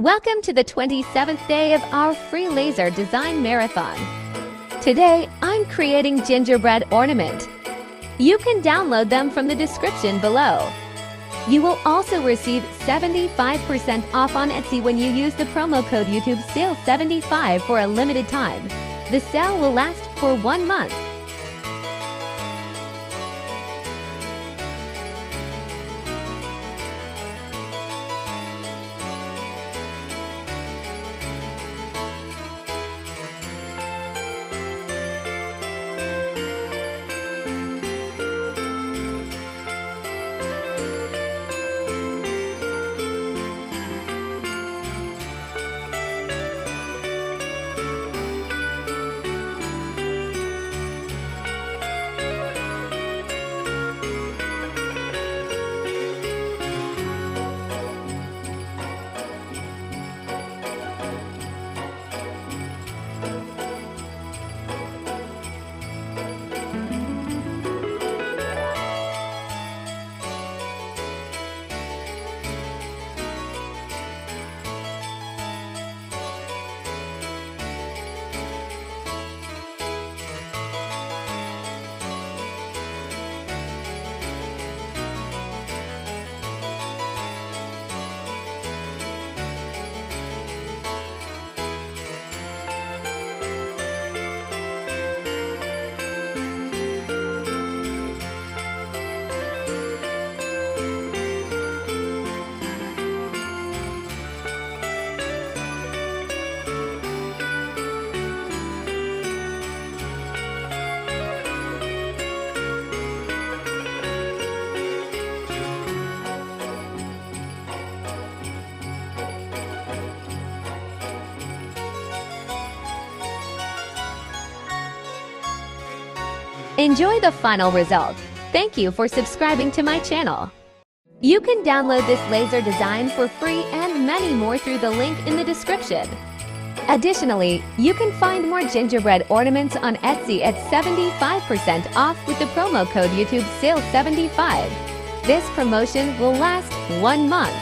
Welcome to the 27th day of our free laser design marathon. Today, I'm creating gingerbread ornament. You can download them from the description below. You will also receive 75% off on Etsy when you use the promo code YouTube SALE75 for a limited time. The sale will last for 1 month. Enjoy the final result. Thank you for subscribing to my channel. You can download this laser design for free and many more through the link in the description. Additionally, you can find more gingerbread ornaments on Etsy at 75% off with the promo code YouTube SALE75. This promotion will last 1 month.